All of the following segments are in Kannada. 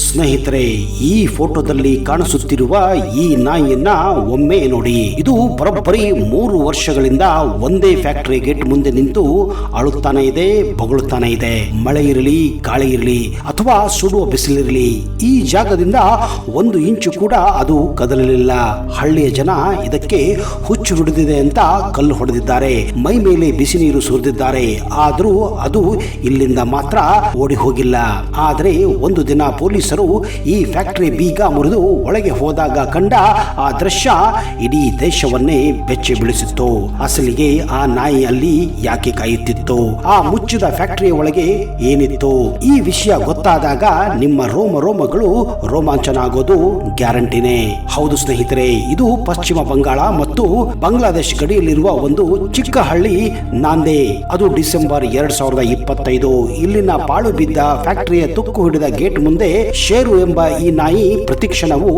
ಸ್ನೇಹಿತರೆ, ಈ ಫೋಟೋದಲ್ಲಿ ಕಾಣಿಸುತ್ತಿರುವ ಈ ನಾಯಿಯನ್ನ ಒಮ್ಮೆ ನೋಡಿ. ಇದು ಬರೋಬ್ಬರಿ 3 ವರ್ಷಗಳಿಂದ ಒಂದೇ ಫ್ಯಾಕ್ಟರಿ ಗೇಟ್ ಮುಂದೆ ನಿಂತು ಅಳುತ್ತಾನೆ ಇದೆ, ಬೊಗಳುತ್ತಾನೆ ಇದೆ. ಮಳೆ ಇರಲಿ, ಗಾಳಿ ಇರಲಿ ಅಥವಾ ಸುಡುವ ಬಿಸಿಲಿರಲಿ, ಈ ಜಾಗದಿಂದ 1 ಇಂಚು ಕೂಡ ಅದು ಕದಲಲಿಲ್ಲ. ಹಳ್ಳಿಯ ಜನ ಇದಕ್ಕೆ ಹುಚ್ಚು ಹಿಡಿದಿದೆ ಅಂತ ಕಲ್ಲು ಹೊಡೆದಿದ್ದಾರೆ, ಮೈ ಮೇಲೆ ಬಿಸಿ ನೀರು ಸುರಿದಿದ್ದಾರೆ. ಆದ್ರೂ ಅದು ಇಲ್ಲಿಂದ ಮಾತ್ರ ಓಡಿ ಹೋಗಿಲ್ಲ. ಆದ್ರೆ ಒಂದು ದಿನ ಪೊಲೀಸರು ಈ ಫ್ಯಾಕ್ಟರಿ ಬೀಗ ಮುರಿದು ಒಳಗೆ ಹೋದಾಗ ಕಂಡ ಆ ದೃಶ್ಯ ಇಡೀ ದೇಶವನ್ನೇ ಬೆಚ್ಚಿ ಬೀಳಿಸಿತ್ತು. ಅಸಲಿಗೆ ಆ ನಾಯಿ ಅಲ್ಲಿ ಯಾಕೆ ಕಾಯುತ್ತಿತ್ತು? ಆ ಮುಚ್ಚಿದ ಫ್ಯಾಕ್ಟರಿಯ ಒಳಗೆ ಏನಿತ್ತು? ಈ ವಿಷಯ ಗೊತ್ತಾದಾಗ ನಿಮ್ಮ ರೋಮಗಳು ರೋಮಾಂಚನ ಆಗೋದು ಗ್ಯಾರಂಟಿನೇ. ಹೌದು ಸ್ನೇಹಿತರೆ, ಇದು ಪಶ್ಚಿಮ ಬಂಗಾಳ ಮತ್ತು ಬಾಂಗ್ಲಾದೇಶ ಗಡಿಯಲ್ಲಿರುವ ಒಂದು ಚಿಕ್ಕ ಹಳ್ಳಿ ನಾಂದೆ. ಅದು ಡಿಸೆಂಬರ್ 2025. ಇಲ್ಲಿನ ಪಾಳು ಬಿದ್ದ ಫ್ಯಾಕ್ಟರಿಯ ತುಕ್ಕು ಹಿಡಿದ ಗೇಟ್ ಮುಂದೆ ಶೇರು ಎಂಬ ಈ ನಾಯಿ ಪ್ರತಿಕ್ಷಣವು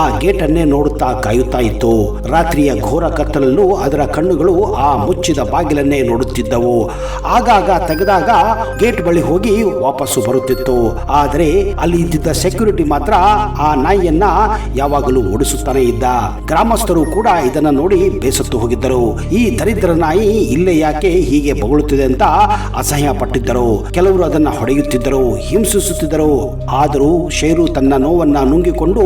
ಆ ಗೇಟ್ ಅನ್ನೇ ನೋಡುತ್ತಾ ಕಾಯುತ್ತಾ ಇತ್ತು. ರಾತ್ರಿಯ ಘೋರ ಕತ್ತಲಲ್ಲೂ ಅದರ ಕಣ್ಣುಗಳು ಆ ಮುಚ್ಚಿದ ಬಾಗಿಲನ್ನೇ ನೋಡುತ್ತಿದ್ದವು. ಆಗಾಗ ತೆಗೆದಾಗ ಗೇಟ್ ಬಳಿ ಹೋಗಿ ವಾಪಸ್ಸು ಬರುತ್ತಿತ್ತು. ಆದರೆ ಅಲ್ಲಿ ಇದ್ದಿದ್ದ ಸೆಕ್ಯೂರಿಟಿ ಮಾತ್ರ ಆ ನಾಯಿಯನ್ನ ಯಾವಾಗಲೂ ಓಡಿಸುತ್ತಾನೆ ಇದ್ದ. ಗ್ರಾಮಸ್ಥರು ಕೂಡ ಇದನ್ನ ನೋಡಿ ಬೇಸತ್ತು ಹೋಗಿದ್ದರು. ಈ ದರಿದ್ರ ನಾಯಿ ಇಲ್ಲೇ ಯಾಕೆ ಹೀಗೆ ಬೊಗಳುತ್ತಿದೆ ಅಂತ ಅಸಹ್ಯ ಪಟ್ಟಿದ್ದರು. ಕೆಲವರು ಅದನ್ನ ಹೊಡೆಯುತ್ತಿದ್ದರು, ಹಿಂಸಿಸುತ್ತಿದ್ದರು. ಆದರೂ ಶೇರು ತನ್ನ ನೋವನ್ನ ನುಂಗಿಕೊಂಡು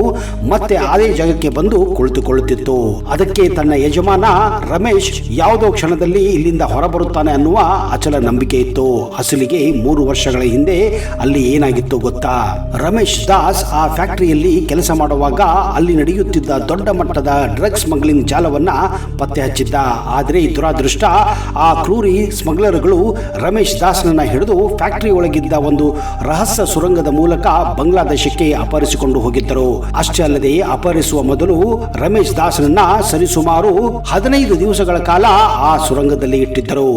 ಮತ್ತೆ ಅದೇ ಜಾಗಕ್ಕೆ ಬಂದು ಕುಳಿತುಕೊಳ್ಳುತ್ತಿತ್ತು. ಅದಕ್ಕೆ ತನ್ನ ಯಜಮಾನ ರಮೇಶ್ ಯಾವುದೋ ಕ್ಷಣದಲ್ಲಿ ಇಲ್ಲಿಂದ ಹೊರಬರುತ್ತಾನೆ ಅನ್ನುವ ಅಚಲ ನಂಬಿಕೆ ಇತ್ತು. ಅಸಲಿಗೆ 3 ವರ್ಷಗಳ ಹಿಂದೆ ಅಲ್ಲಿ ಏನಾಗಿತ್ತು ಗೊತ್ತಾ? ರಮೇಶ್ ದಾಸ್ ಆ ಫ್ಯಾಕ್ಟರಿಯಲ್ಲಿ ಕೆಲಸ ಮಾಡುವಾಗ ಅಲ್ಲಿ ನಡೆಯುತ್ತಿದ್ದ ದೊಡ್ಡ ಮಟ್ಟದ ಡ್ರಗ್ಸ್ ಸ್ಮಗ್ಲಿಂಗ್ ಜಾಲವನ್ನ ಪತ್ತೆ ಹಚ್ಚಿದ್ದ. ಆದ್ರೆ ದುರಾದೃಷ್ಟ, ಆ ಕ್ರೂರಿ ಸ್ಮಗ್ಲರ್ಗಳು ರಮೇಶ್ ದಾಸ್ನನ್ನ ಹಿಡಿದು ಫ್ಯಾಕ್ಟರಿ ಒಳಗಿದ್ದ ಒಂದು ರಹಸ್ಯ ಸುರಂಗದ ಮೂಲಕ ಬಾಂಗ್ಲಾದೇಶಕ್ಕೆ ಅಪಹರಿಸಿಕೊಂಡು ಹೋಗಿದ್ದರು. ಅಷ್ಟೇ ಅಲ್ಲದೆ ಅಪಹರಿಸುವ ಮೊದಲು ರಮೇಶ್ ದಾಸ್ನನ್ನ ಸರಿಸುಮಾರು 15 ದಿವಸಗಳ ಕಾಲ ಆ ಸುರಂಗದಲ್ಲಿ ಇಟ್ಟಿದ್ದರು.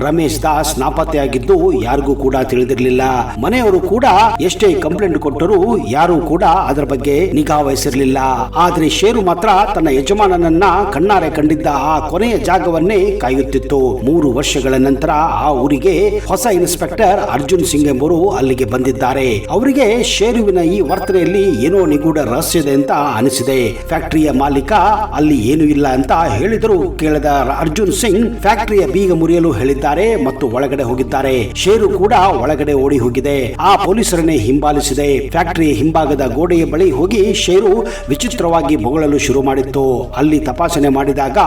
ರಮೇಶ್ ದಾಸ್ ನಾಪತ್ತೆಯಾಗಿದ್ದು ಯಾರಿಗೂ ಕೂಡ ತಿಳಿದಿರಲಿಲ್ಲ. ಮನೆಯವರು ಕೂಡ ಎಷ್ಟೇ ಕಂಪ್ಲೇಂಟ್ ಕೊಟ್ಟರೂ ಯಾರು ಕೂಡ ಅದರ ಬಗ್ಗೆ ನಿಗಾ ವಹಿಸಿರಲಿಲ್ಲ. ಆದ್ರೆ ಶೇರು ಮಾತ್ರ ತನ್ನ ಯಜಮಾನನನ್ನ ಕಣ್ಣಾರೆ ಕಂಡಿದ್ದ ಆ ಕೊನೆಯ ಜಾಗವನ್ನೇ ಕಾಯುತ್ತಿತ್ತು. 3 ವರ್ಷಗಳ ನಂತರ ಆ ಊರಿಗೆ ಹೊಸ ಇನ್ಸ್ಪೆಕ್ಟರ್ ಅರ್ಜುನ್ ಸಿಂಗ್ ಎಂಬುವರು ಅಲ್ಲಿಗೆ ಬಂದಿದ್ದಾರೆ. ಅವರಿಗೆ ಶೇರುವಿನ ಈ ವರ್ತನೆಯಲ್ಲಿ ಏನೋ ನಿಗೂಢ ರಹಸ್ಯದೆ ಅಂತ ಅನಿಸಿದೆ. ಫ್ಯಾಕ್ಟರಿಯ ಮಾಲೀಕ ಅಲ್ಲಿ ಏನು ಇಲ್ಲ ಅಂತ ಹೇಳಿದರೂ ಕೇಳದ ಅರ್ಜುನ್ ಸಿಂಗ್ ಫ್ಯಾಕ್ಟರಿಯ ಬೀಗ ಮುರಿಯಲು ಹೇಳಿದ್ದಾರೆ ಮತ್ತು ಒಳಗಡೆ ಹೋಗಿದ್ದಾರೆ. ಶೇರು ಕೂಡ ಒಳಗಡೆ ಓಡಿ ಹೋಗಿದೆ. ಆ ಪೊಲೀಸರನ್ನೇ ಹಿಂಬಾಲಿಸಿದೆ. ಫ್ಯಾಕ್ಟರಿಯ ಹಿಂಭಾಗದ ಗೋಡೆಯ ಬಳಿ ಹೋಗಿ ಶೇರು ವಿಚಿತ್ರವಾಗಿ ಬೊಗಳಲು ಶುರು ಮಾಡಿತ್ತು. ಅಲ್ಲಿ ತಪಾಸಣೆ ಮಾಡಿದಾಗ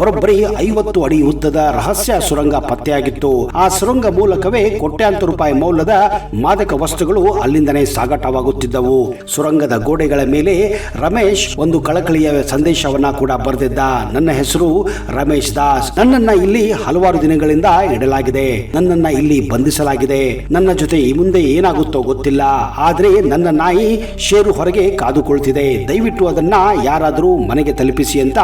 ಬರೋಬ್ಬರಿ 50 ಅಡಿ ಉದ್ದದ ರಹಸ್ಯ ಸುರಂಗ ಪತ್ತೆಯಾಗಿತ್ತು. ಆ ಸುರಂಗ ಮೂಲಕವೇ ಕೋಟ್ಯಾಂತರ ರೂಪಾಯಿ ಮೌಲ್ಯದ ಮಾದಕ ವಸ್ತುಗಳು ಅಲ್ಲಿಂದನೇ ಸಾಗಾಟವಾಗುತ್ತಿದ್ದವು. ಸುರಂಗದ ಗೋಡೆಗಳ ಮೇಲೆ ರಮೇಶ್ ಒಂದು ಕಳಕಳಿಯ ಸಂದೇಶವನ್ನ ಕೂಡ ಬರೆದಿದ್ದ. ನನ್ನ ಹೆಸರು ರಮೇಶ್ ದಾಸ್. ನನ್ನನ್ನ ಇಲ್ಲಿ ಹಲವಾರು ದಿನಗಳಿಂದ ಇಡಲಾಗಿದೆ. ನನ್ನನ್ನ ಇಲ್ಲಿ ಬಂಧಿಸಲಾಗಿದೆ. ನನ್ನ ಜೊತೆ ಈ ಮುಂದೆ ಏನಾಗುತ್ತೋ ಗೊತ್ತಿಲ್ಲ. ಆದ್ರೆ ನನ್ನ ನಾಯಿ ಶೇರು ಹೊರಗೆ ಕಾದುಕೊಳ್ತಿದೆ. ದಯವಿಟ್ಟು ಅದನ್ನ ಯಾರಾದರೂ ಮನೆಗೆ ತಲುಪಿಸಿ ಅಂತ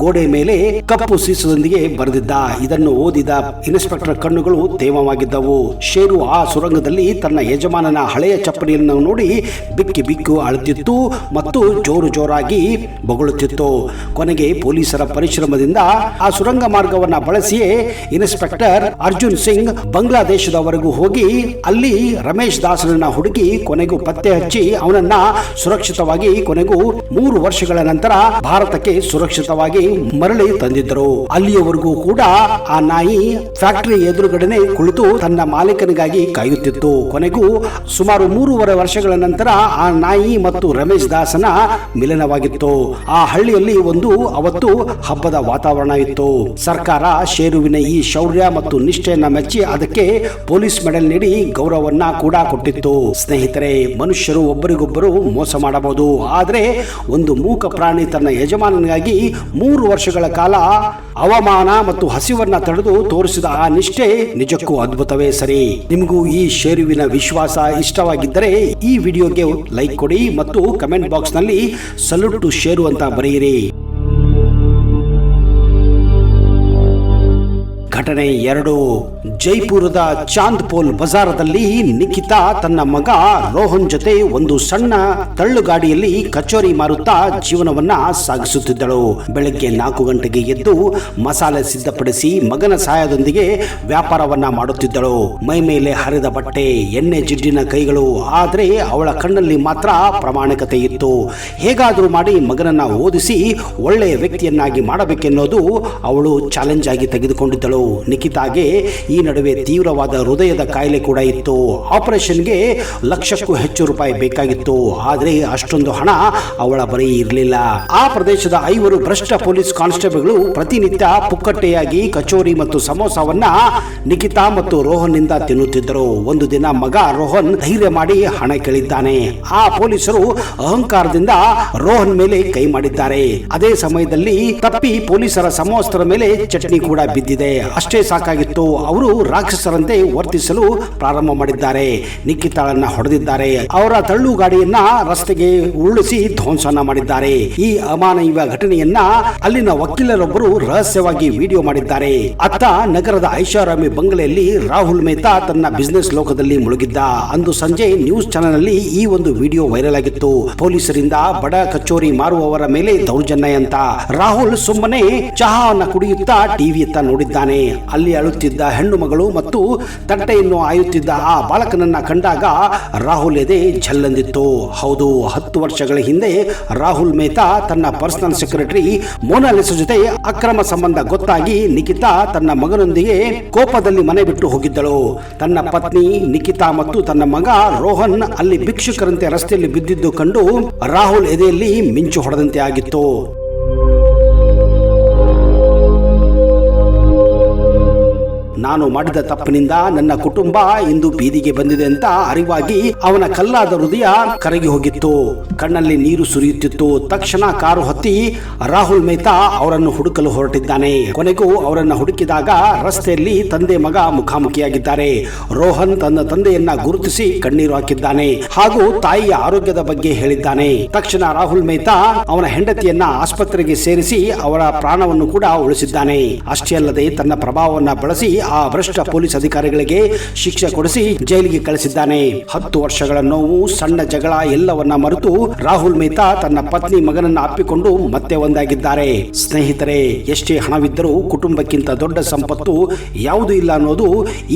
ಗೋಡೆ ಮೇಲೆ ಕಪ್ಪು ಸೀಸದೊಂದಿಗೆ ಬರೆದಿದ್ದ. ಇದನ್ನು ಓದಿದ ಇನ್ಸ್ಪೆಕ್ಟರ್ ಕಣ್ಣುಗಳು ತೇವವಾಗಿದ್ದವು. ಶೇರು ಆ ಸುರಂಗದಲ್ಲಿ ತನ್ನ ಯಜಮಾನನ ಹಳೆಯ ಚಪ್ಪಲಿಯನ್ನು ನೋಡಿ ಬಿಕ್ಕಿ ಬಿಕ್ಕು ಅಳುತ್ತಿತ್ತು ಮತ್ತು ಜೋರಾಗಿ ಬೊಗಳುತ್ತಿತ್ತು. ಕೊನೆಗೆ ಪೊಲೀಸರ ಪರಿಶ್ರಮದಿಂದ ಆ ಸುರಂಗ ಮಾರ್ಗವನ್ನ ಬಳಸಿಯೇ ಇನ್ಸ್ಪೆಕ್ಟರ್ ಅರ್ಜುನ್ ಸಿಂಗ್ ಬಾಂಗ್ಲಾದೇಶದವರೆಗೂ ಹೋಗಿ ಅಲ್ಲಿ ರಮೇಶ್ ದಾಸನನ್ನ ಹುಡುಕಿ ಕೊನೆಗೂ ಪತ್ತೆ ಹಚ್ಚಿ ಅವನನ್ನ ಸುರಕ್ಷಿತವಾಗಿ ಕೊನೆಗೂ 3 ವರ್ಷಗಳ ನಂತರ ಭಾರತಕ್ಕೆ ಸುರಕ್ಷಿತವಾಗಿ ಮರಳಿ ತಂದಿದ್ದರು. ಅಲ್ಲಿಯವರೆಗೂ ಕೂಡ ಆ ನಾಯಿ ಫ್ಯಾಕ್ಟರಿ ಎದುರುಗಡೆನೆ ಕುಳಿತು ತನ್ನ ಮಾಲೀಕನಿಗಾಗಿ ಕಾಯುತ್ತಿತ್ತು. ಕೊನೆಗೂ ಸುಮಾರು 3.5 ವರ್ಷಗಳ ನಂತರ ಆ ನಾಯಿ ಮತ್ತು ರಮೇಶ್ ದಾಸನ ಮಿಲನವಾಗಿತ್ತು. ಆ ಹಳ್ಳಿಯಲ್ಲಿ ಅವತ್ತು ಹಬ್ಬದ ವಾತಾವರಣ ಇತ್ತು. ಸರ್ಕಾರ ಶೇರುವಿನ ಈ ಶೌರ್ಯ ಮತ್ತು ನಿಷ್ಠೆಯನ್ನ ಮೆಚ್ಚಿ ಅದಕ್ಕೆ ಪೊಲೀಸ್ ಮೆಡಲ್ ನೀಡಿ ಗೌರವವನ್ನ ಕೂಡ ಕೊಟ್ಟಿತ್ತು. ಸ್ನೇಹಿತರೆ, ಮನುಷ್ಯರು ಒಬ್ಬರಿಗೊಬ್ಬರು ಮೋಸ ಮಾಡಬಹುದು. ಆದ್ರೆ ಒಂದು ಮೂಕ ಪ್ರಾಣಿ ತನ್ನ ಯಜಮಾನನಿಗಾಗಿ 3 ವರ್ಷಗಳ ಕಾಲ ಅವಮಾನ ಮತ್ತು ಹಸಿವನ್ನ ತಡೆದು ತೋರಿಸಿದ ಆ ನಿಷ್ಠೆ ನಿಜಕ್ಕೂ ಅದ್ಭುತವೇ ಸರಿ. ನಿಮಗೂ ಈ ಶೇರುವಿನ ವಿಶ್ವಾಸ ಇಷ್ಟವಾಗಿದ್ದರೆ ಈ ವಿಡಿಯೋಗೆ ಲೈಕ್ ಕೊಡಿ ಮತ್ತು ಕಮೆಂಟ್ ಬಾಕ್ಸ್ ನಲ್ಲಿ ಸಲ್ಯೂಟ್ ಟು ಶೇರು ಅಂತ ಬರೆಯಿರಿ. ಘಟನೆ 2. ಜೈಪುರದ ಚಾಂದ್ಪೋಲ್ ಬಜಾರದಲ್ಲಿ ನಿಖಿತಾ ತನ್ನ ಮಗ ರೋಹನ್ ಜೊತೆ ಒಂದು ಸಣ್ಣ ತಳ್ಳುಗಾಡಿಯಲ್ಲಿ ಕಚೋರಿ ಮಾರುತ್ತಾ ಜೀವನವನ್ನ ಸಾಗಿಸುತ್ತಿದ್ದಳು. ಬೆಳಗ್ಗೆ 4 ಗಂಟೆಗೆ ಎದ್ದು ಮಸಾಲೆ ಸಿದ್ಧಪಡಿಸಿ ಮಗನ ಸಹಾಯದೊಂದಿಗೆ ವ್ಯಾಪಾರವನ್ನ ಮಾಡುತ್ತಿದ್ದಳು. ಮೈ ಮೇಲೆ ಹರಿದ ಬಟ್ಟೆ, ಎಣ್ಣೆ ಜಿಡ್ಡಿನ ಕೈಗಳು. ಆದ್ರೆ ಅವಳ ಕಣ್ಣಲ್ಲಿ ಮಾತ್ರ ಪ್ರಾಮಾಣಿಕತೆ ಇತ್ತು. ಹೇಗಾದರೂ ಮಾಡಿ ಮಗನನ್ನ ಓದಿಸಿ ಒಳ್ಳೆಯ ವ್ಯಕ್ತಿಯನ್ನಾಗಿ ಮಾಡಬೇಕೆನ್ನೋದು ಅವಳು ಚಾಲೆಂಜ್ ಆಗಿ ತೆಗೆದುಕೊಂಡಿದ್ದಳು. ನಿಖಿತಾಗೆ ಈ ನಡುವೆ ತೀವ್ರವಾದ ಹೃದಯದ ಕಾಯಿಲೆ ಕೂಡ ಇತ್ತು. ಆಪರೇಷನ್ಗೆ ಲಕ್ಷಕ್ಕೂ ಹೆಚ್ಚು ರೂಪಾಯಿ ಬೇಕಾಗಿತ್ತು. ಆದ್ರೆ ಅಷ್ಟೊಂದು ಹಣ ಅವಳ ಬಳಿ ಇರಲಿಲ್ಲ. ಆ ಪ್ರದೇಶದ 5 ಭ್ರಷ್ಟ ಪೊಲೀಸ್ ಕಾನ್ಸ್ಟೇಬಲ್ಗಳು ಪ್ರತಿನಿತ್ಯ ಪುಕ್ಕಟ್ಟೆಯಾಗಿ ಕಚೋರಿ ಮತ್ತು ಸಮೋಸವನ್ನ ನಿಖಿತಾ ಮತ್ತು ರೋಹನ್ ನಿಂದ ತಿನ್ನುತ್ತಿದ್ದರು. ಒಂದು ದಿನ ಮಗ ರೋಹನ್ ಧೈರ್ಯ ಮಾಡಿ ಹಣ ಕೇಳಿದ್ದಾನೆ. ಆ ಪೊಲೀಸರು ಅಹಂಕಾರದಿಂದ ರೋಹನ್ ಮೇಲೆ ಕೈ ಮಾಡಿದ್ದಾರೆ. ಅದೇ ಸಮಯದಲ್ಲಿ ತಪ್ಪಿ ಪೊಲೀಸರ ಸಮವಸ್ತ್ರದ ಮೇಲೆ ಚಟ್ನಿ ಕೂಡ ಬಿದ್ದಿದೆ. ಅಷ್ಟೇ ಸಾಕಾಗಿತ್ತು. ಅವರು ರಾಕ್ಷಸರಂತೆ ವರ್ತಿಸಲು ಪ್ರಾರಂಭ ಮಾಡಿದ್ದಾರೆ. ನಿಖಿತಾಳನ್ನ ಹೊಡೆದಿದ್ದಾರೆ. ಅವರ ತಳ್ಳು ಗಾಡಿಯನ್ನ ರಸ್ತೆಗೆ ಉರುಳಿಸಿ ಧ್ವಂಸನ ಮಾಡಿದ್ದಾರೆ. ಈ ಅಮಾನವೀಯ ಘಟನೆಯನ್ನ ಅಲ್ಲಿನ ವಕೀಲರೊಬ್ಬರು ರಹಸ್ಯವಾಗಿ ವಿಡಿಯೋ ಮಾಡಿದ್ದಾರೆ. ಅತ್ತ ನಗರದ ಐಷಾರಾಮಿ ಬಂಗಲೆಯಲ್ಲಿ ರಾಹುಲ್ ಮೆಹ್ತಾ ತನ್ನ ಬಿಸಿನೆಸ್ ಲೋಕದಲ್ಲಿ ಮುಳುಗಿದ್ದ. ಅಂದು ಸಂಜೆ ನ್ಯೂಸ್ ಚಾನೆಲ್ ನಲ್ಲಿ ಈ ಒಂದು ವಿಡಿಯೋ ವೈರಲ್ ಆಗಿತ್ತು. ಪೊಲೀಸರಿಂದ ಬಡ ಕಚೋರಿ ಮಾರುವವರ ಮೇಲೆ ದೌರ್ಜನ್ಯ ಅಂತ. ರಾಹುಲ್ ಸುಮ್ಮನೆ ಚಹಾವನ್ನು ಕುಡಿಯುತ್ತಾ ಟಿವಿಯತ್ತ ನೋಡಿದ್ದಾನೆ. ಅಲ್ಲಿ ಅಳುತ್ತಿದ್ದ ಹೆಣ್ಣು ಮಗಳು ಮತ್ತು ತಟ್ಟೆಯನ್ನು ಆಯುತ್ತಿದ್ದ ಆ ಬಾಲಕನನ್ನ ಕಂಡಾಗ ರಾಹುಲ್ ಎದೆ ಝಲ್ಲಂದಿತ್ತು. ಹೌದು, 10 ವರ್ಷಗಳ ಹಿಂದೆ ರಾಹುಲ್ ಮೆಹ್ತಾ ತನ್ನ ಪರ್ಸನಲ್ ಸೆಕ್ರೆಟರಿ ಮೋನಾಲಿಸಾ ಜೊತೆ ಅಕ್ರಮ ಸಂಬಂಧ ಗೊತ್ತಾಗಿ ನಿಖಿತಾ ತನ್ನ ಮಗನೊಂದಿಗೆ ಕೋಪದಲ್ಲಿ ಮನೆ ಬಿಟ್ಟು ಹೋಗಿದ್ದಳು. ತನ್ನ ಪತ್ನಿ ನಿಖಿತಾ ಮತ್ತು ತನ್ನ ಮಗ ರೋಹನ್ ಅಲ್ಲಿ ಭಿಕ್ಷುಕರಂತೆ ರಸ್ತೆಯಲ್ಲಿ ಬಿದ್ದಿದ್ದು ಕಂಡು ರಾಹುಲ್ ಎದೆಯಲ್ಲಿ ಮಿಂಚು ಹೊಡೆದಂತೆ ಆಗಿತ್ತು. ನಾನು ಮಾಡಿದ ತಪ್ಪಿನಿಂದ ನನ್ನ ಕುಟುಂಬ ಇಂದು ಬೀದಿಗೆ ಬಂದಿದೆ ಅಂತ ಅರಿವಾಗಿ ಅವನ ಕಲ್ಲಾದ ಹೃದಯ ಕರಗಿ ಹೋಗಿತ್ತು. ಕಣ್ಣಲ್ಲಿ ನೀರು ಸುರಿಯುತ್ತಿತ್ತು. ತಕ್ಷಣ ಕಾರು ಹತ್ತಿ ರಾಹುಲ್ ಮೆಹ್ತಾ ಅವರನ್ನು ಹುಡುಕಲು ಹೊರಟಿದ್ದಾನೆ. ಕೊನೆಗೂ ಅವರನ್ನು ಹುಡುಕಿದಾಗ ರಸ್ತೆಯಲ್ಲಿ ತಂದೆ ಮಗ ಮುಖಾಮುಖಿಯಾಗಿದ್ದಾರೆ. ರೋಹನ್ ತನ್ನ ತಂದೆಯನ್ನ ಗುರುತಿಸಿ ಕಣ್ಣೀರು ಹಾಕಿದ್ದಾನೆ ಹಾಗೂ ತಾಯಿಯ ಆರೋಗ್ಯದ ಬಗ್ಗೆ ಹೇಳಿದ್ದಾನೆ. ತಕ್ಷಣ ರಾಹುಲ್ ಮೆಹ್ತಾ ಅವನ ಹೆಂಡತಿಯನ್ನ ಆಸ್ಪತ್ರೆಗೆ ಸೇರಿಸಿ ಅವರ ಪ್ರಾಣವನ್ನು ಕೂಡ ಉಳಿಸಿದ್ದಾನೆ. ಅಷ್ಟೇ ಅಲ್ಲದೆ ತನ್ನ ಪ್ರಭಾವವನ್ನು ಬಳಸಿ ಆ ಭ್ರಷ್ಟ ಪೊಲೀಸ್ ಅಧಿಕಾರಿಗಳಿಗೆ ಶಿಕ್ಷೆ ಕೊಡಿಸಿ ಜೈಲಿಗೆ ಕಳಿಸಿದ್ದಾನೆ. 10 ವರ್ಷಗಳ ನೋವು, ಸಣ್ಣ ಜಗಳ ಎಲ್ಲವನ್ನ ಮರೆತು ರಾಹುಲ್ ಮೆಹ್ತಾ ತನ್ನ ಪತ್ನಿ ಮಗನನ್ನ ಅಪ್ಪಿಕೊಂಡು ಮತ್ತೆ ಒಂದಾಗಿದ್ದಾರೆ. ಸ್ನೇಹಿತರೆ, ಎಷ್ಟೇ ಹಣವಿದ್ದರೂ ಕುಟುಂಬಕ್ಕಿಂತ ದೊಡ್ಡ ಸಂಪತ್ತು ಯಾವುದೂ ಇಲ್ಲ ಅನ್ನೋದು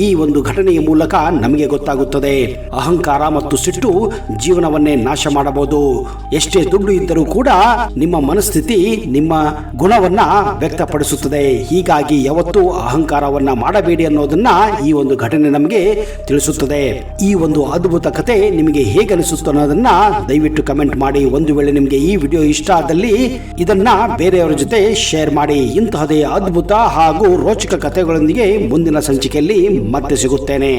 ಈ ಒಂದು ಘಟನೆಯ ಮೂಲಕ ನಮಗೆ ಗೊತ್ತಾಗುತ್ತದೆ. ಅಹಂಕಾರ ಮತ್ತು ಸಿಟ್ಟು ಜೀವನವನ್ನೇ ನಾಶ ಮಾಡಬಹುದು. ಎಷ್ಟೇ ದುಡ್ಡು ಇದ್ದರೂ ಕೂಡ ನಿಮ್ಮ ಮನಸ್ಥಿತಿ ನಿಮ್ಮ ಗುಣವನ್ನ ವ್ಯಕ್ತಪಡಿಸುತ್ತದೆ. ಹೀಗಾಗಿ ಯಾವತ್ತೂ ಅಹಂಕಾರವನ್ನ ಮಾಡಬೇಡಿ ಅನ್ನೋದನ್ನ ಈ ಒಂದು ಘಟನೆ ನಮಗೆ ತಿಳಿಸುತ್ತದೆ. ಈ ಒಂದು ಅದ್ಭುತ ಕಥೆ ನಿಮಗೆ ಹೇಗೆ ಅನಿಸುತ್ತೆ ಅನ್ನೋದನ್ನ ದಯವಿಟ್ಟು ಕಮೆಂಟ್ ಮಾಡಿ. ಒಂದು ವೇಳೆ ನಿಮಗೆ ಈ ವಿಡಿಯೋ ಇಷ್ಟ ಆದಲ್ಲಿ ಇದನ್ನ ಬೇರೆಯವರ ಜೊತೆ ಶೇರ್ ಮಾಡಿ. ಇಂತಹದೇ ಅದ್ಭುತ ಹಾಗೂ ರೋಚಕ ಕಥೆಗಳೊಂದಿಗೆ ಮುಂದಿನ ಸಂಚಿಕೆಯಲ್ಲಿ ಮತ್ತೆ ಸಿಗುತ್ತೇನೆ.